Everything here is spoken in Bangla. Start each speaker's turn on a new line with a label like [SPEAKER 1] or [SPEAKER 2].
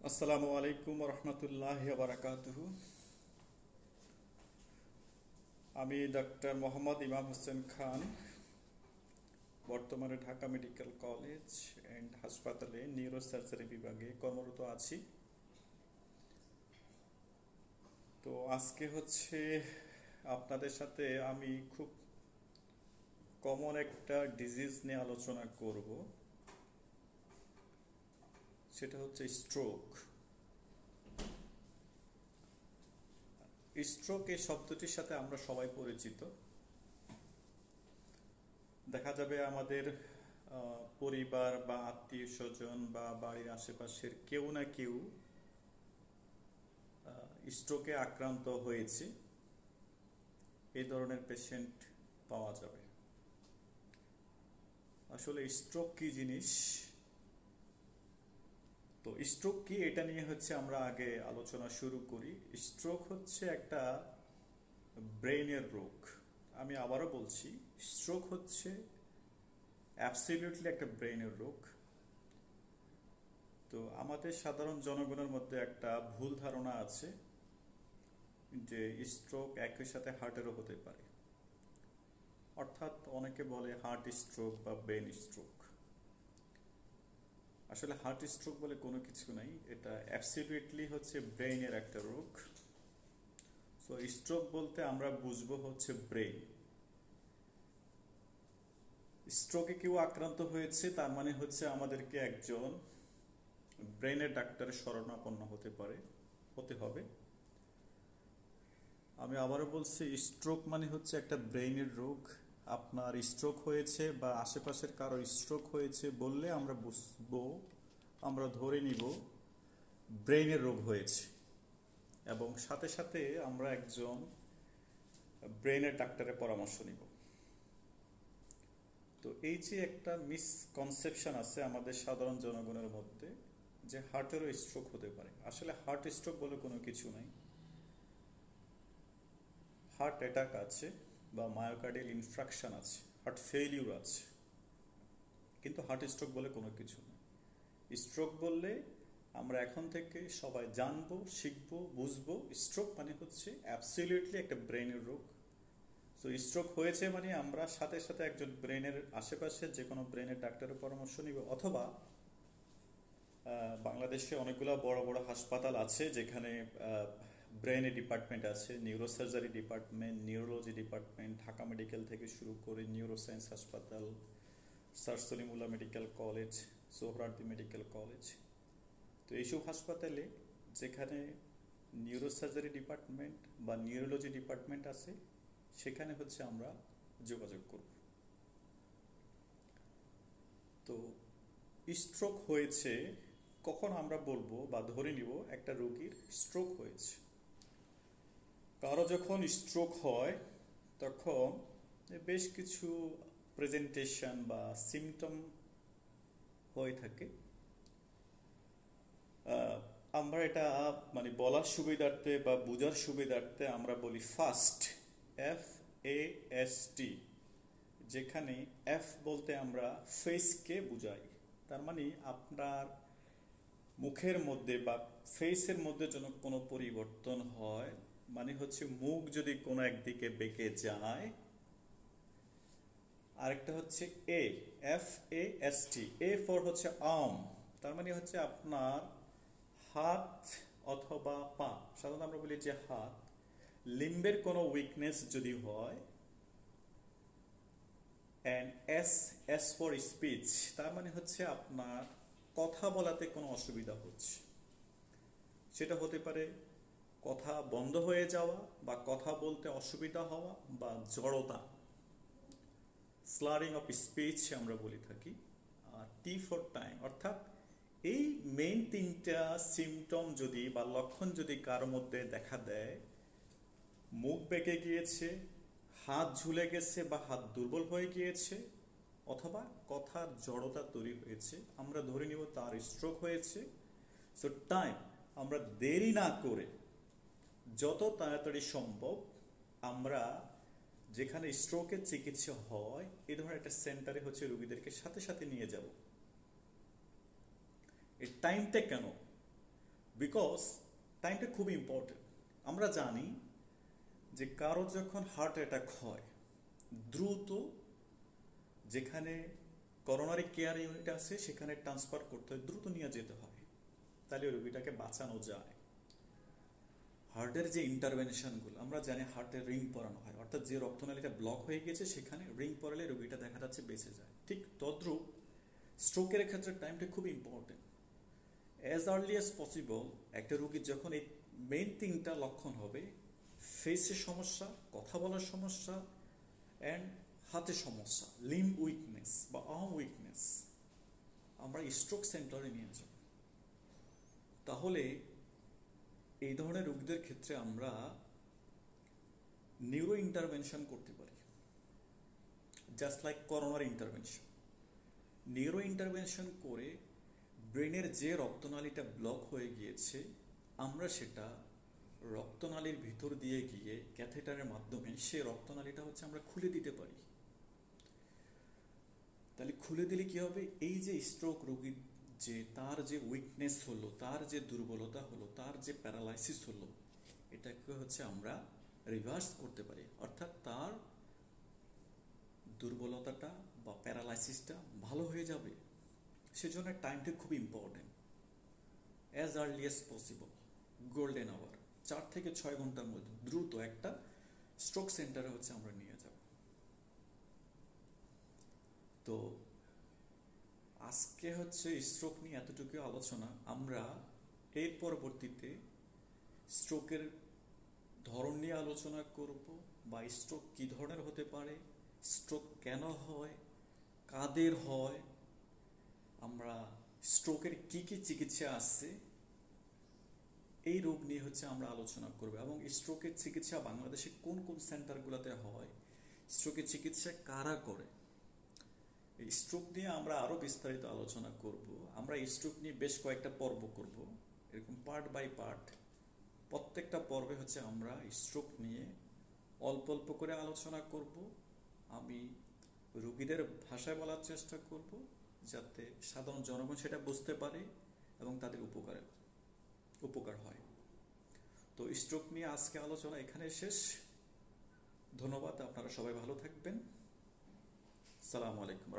[SPEAKER 1] আসসালামু আলাইকুম রহমতুল্লাহ বারাকাতুহু। আমি ডক্টর মোহাম্মদ ইমাম হোসেন খান, বর্তমানে ঢাকা মেডিকেল কলেজ অ্যান্ড হাসপাতালে নিউরোসার্জারি বিভাগে কর্মরত আছি। তো আজকে হচ্ছে আপনাদের সাথে আমি খুব কমন একটা ডিজিজ নিয়ে আলোচনা করব, সেটা হচ্ছে স্ট্রোক। স্ট্রোক এই শব্দটির সাথে আমরা সবাই পরিচিত। দেখা যাবে আমাদের পরিবার বা আত্মীয় স্বজন বা বাড়ির আশেপাশের কেউ না কেউ স্ট্রোকে আক্রান্ত হয়েছে, এই ধরনের পেশেন্ট পাওয়া যাবে। আসলে স্ট্রোক কি জিনিস, তো স্ট্রোক কি এটা নিয়ে হচ্ছে আমরা আগে আলোচনা শুরু করি। স্ট্রোক হচ্ছে একটা ব্রেইনের রোগ। আমি আবারও বলছি, স্ট্রোক হচ্ছে অ্যাবসলিউটলি একটা ব্রেইনের রোগ। তো আমাদের সাধারণ জনগণের মধ্যে একটা ভুল ধারণা আছে যে স্ট্রোক একই সাথে হার্টেরও হতে পারে, অর্থাৎ অনেকে বলে হার্ট স্ট্রোক বা ব্রেন স্ট্রোক। আসলে হার্ট স্ট্রোক বলে কোনো কিছু নাই, এটা অ্যাবসলিউটলি হচ্ছে ব্রেইনের একটা রোগ। সো স্ট্রোক বলতে আমরা বুঝবো হচ্ছে ব্রেইন। স্ট্রোকে কেউ আক্রান্ত হয়েছে তার মানে হচ্ছে আমাদেরকে একজন ব্রেইনের ডাক্তারের শরণাপন্ন হতে হবে। আমি আবারও বলছি, স্ট্রোক মানে হচ্ছে একটা ব্রেইনের রোগ। আপনার স্ট্রোক হয়েছে বা আশেপাশের কারো স্ট্রোক হয়েছে বললে আমরা বুঝবো, আমরা ধরে নিব ব্রেইনের রোগ হয়েছে, এবং সাথে সাথে আমরা একজন ব্রেইনের ডাক্তারের পরামর্শ নিব। তো এই যে একটা মিসকনসেপশন আছে আমাদের সাধারণ জনগণের মধ্যে যে হার্টেরও স্ট্রোক হতে পারে, আসলে হার্ট স্ট্রোক বলে কোনো কিছু নাই। হার্ট অ্যাটাক আছে বা মায়োকার্ডিয়াল ইনফ্রাকশন আছে, হার্ট ফেইলিউর আছে, কিন্তু হার্ট স্ট্রোক বলে কোনো কিছু নেই। স্ট্রোক বললে আমরা এখন থেকে সবাই জানবো, শিখবো, বুঝবো স্ট্রোক মানে হচ্ছে অ্যাবসলিউটলি একটা ব্রেনের রোগ। তো স্ট্রোক হয়েছে মানে আমরা সাথে সাথে একজন ব্রেনের আশেপাশে যে কোনো ব্রেনের ডাক্তারের পরামর্শ নিব, অথবা বাংলাদেশে অনেকগুলো বড় বড় হাসপাতাল আছে যেখানে ব্রেনের ডিপার্টমেন্ট আছে, neurosurgery department, neurology department, Dhaka medical থেকে শুরু করে নিউরোসায়েন্স হাসপাতাল, sir Salimullah medical college, Suhrawardy medical college. তো এইসব হাসপাতালে যেখানে নিউরোসার্জারি ডিপার্টমেন্ট বা নিউরোলজি ডিপার্টমেন্ট আছে, সেখানে হচ্ছে আমরা যোগাযোগ করব। তো স্ট্রোক হয়েছে কখন আমরা বলবো বা ধরে নিব একটা রোগীর স্ট্রোক হয়েছে? কারো যখন স্ট্রোক হয় তখন বেশ কিছু প্রেজেন্টেশন বা সিমটম হয়ে থাকে। আমরা এটা মানে বলার সুবিধার্থে বা বোঝার সুবিধার্থে আমরা বলি ফাস্ট, FAST, যেখানে এফ বলতে আমরা ফেসকে বুঝাই। তার মানে আপনার মুখের মধ্যে বা ফেসের মধ্যে যেন কোনো পরিবর্তন হয়, মানে হচ্ছে মুখ যদি কোনো একদিকে বেঁকে যায়। আরেকটা হচ্ছে FAST, এ ফর হচ্ছে আর্ম, তার মানে হচ্ছে আপনার হাত অথবা পা, সাধারণত আমরা বলি যে হাত, লিম্বের কোনো উইকনেস যদি হয়। অ্যান্ড এস ফর স্পিচ, তার মানে হচ্ছে আপনার কথা বলাতে কোনো অসুবিধা হচ্ছে। সেটা হতে পারে কথা বন্ধ হয়ে যাওয়া বা কথা বলতে অসুবিধা হওয়া বা জড়তা, স্লারিং অফ স্পিচ আমরা বলে থাকি। আর টি ফর টাইম, অর্থাৎ এই মেইন তিনটা সিমটম যদি বা লক্ষণ যদি কারোর মধ্যে দেখা দেয়, মুখ বেঁকে গিয়েছে, হাত ঝুলে গেছে বা হাত দুর্বল হয়ে গিয়েছে, অথবা কথার জড়তা তৈরি হয়েছে, আমরা ধরে নিব তার স্ট্রোক হয়েছে। সো টাইম, আমরা দেরি না করে যত তাড়াতাড়ি সম্ভব আমরা যেখানে স্ট্রোকের চিকিৎসা হয় এই ধরনের একটা সেন্টারে হচ্ছে রোগীদেরকে সাথে সাথে নিয়ে যাব। এই টাইমটা কেন? বিকজ টাইমটা খুব ইম্পর্টেন্ট। আমরা জানি যে কারো যখন হার্ট অ্যাটাক হয়, দ্রুত যেখানে করোনারি কেয়ার ইউনিট আছে সেখানে ট্রান্সফার করতে হয়, দ্রুত নিয়ে যেতে হয়, তাহলে ওই রোগীটাকে বাঁচানো যায়। হার্টের যে ইন্টারভেনশনগুলো আমরা জানি, হার্টের রিং পরানো হয়, অর্থাৎ যে রক্তনালীটা ব্লক হয়ে গেছে সেখানে রিং পরালে রোগীটা দেখা যাচ্ছে বেঁচে যায়। ঠিক তদ্রূপ স্ট্রোকের ক্ষেত্রে টাইমটা খুব important. As early as possible একটা রোগীর যখন এই মেইন তিনটা লক্ষণ হবে, ফেসে সমস্যা, কথা বলার সমস্যা অ্যান্ড হাতে সমস্যা, লিম্ব উইকনেস বা আর্ম উইকনেস, আমরা স্ট্রোক সেন্টারে নিয়ে যাব। তাহলে এই ধরনের রোগীদের ক্ষেত্রে আমরা নিউরো ইন্টারভেনশন করতে পারি, জাস্ট লাইক করোনার ইন্টারভেনশন। নিউরো ইন্টারভেনশন করে ব্রেনের যে রক্তনালীটা ব্লক হয়ে গিয়েছে, আমরা সেটা রক্তনালীর ভিতর দিয়ে গিয়ে ক্যাথেটারের মাধ্যমে সে রক্তনালীটা আমরা খুলে দিতে পারি। তাহলে খুলে দিলে কি হবে, এই যে স্ট্রোক রোগীর যে তার যে উইকনেস হলো, তার যে দুর্বলতা হলো, তার যে প্যারালাইসিস হলো, এটাকে আমরা রিভার্স করতে পারি। অর্থাৎ তার দুর্বলতাটা বা প্যারালাইসিসটা ভালো হয়ে যাবে। সেজন্য টাইমটা খুব important. As early as possible, golden hour, 4 থেকে 6 ঘন্টার মধ্যে দ্রুত একটা স্ট্রোক সেন্টারে আমরা নিয়ে যাব। তো আজকে স্ট্রোক নিয়ে এতটুকু আলোচনা। আমরা এর পরবর্তীতে স্ট্রোকের ধরন নিয়ে আলোচনা করব, বা স্ট্রোক কি ধরনের হতে পারে, স্ট্রোক কেন হয়, কাদের হয়, আমরা স্ট্রোকের কি কি চিকিৎসা আছে, এই রোগ নিয়ে আমরা আলোচনা করব। এবং স্ট্রোকের চিকিৎসা বাংলাদেশে কোন কোন সেন্টারগুলোতে হয়, স্ট্রোকের চিকিৎসা কারা করে, এই স্ট্রোক নিয়ে আমরা আরো বিস্তারিত আলোচনা করব। আমরা স্ট্রোক নিয়ে বেশ কয়েকটা পর্ব করব, এরকম পার্ট বাই পার্ট। প্রত্যেকটা পর্বে আমরা স্ট্রোক নিয়ে অল্প অল্প করে আলোচনা করব। আমি রোগীদের ভাষায় বলার চেষ্টা করব, যাতে সাধারণ জনগণ সেটা বুঝতে পারে এবং তাদের উপকার হয়। তো স্ট্রোক নিয়ে আজকে আলোচনা এখানে শেষ। ধন্যবাদ, আপনারা সবাই ভালো থাকবেন। আসসালামু আলাইকুম।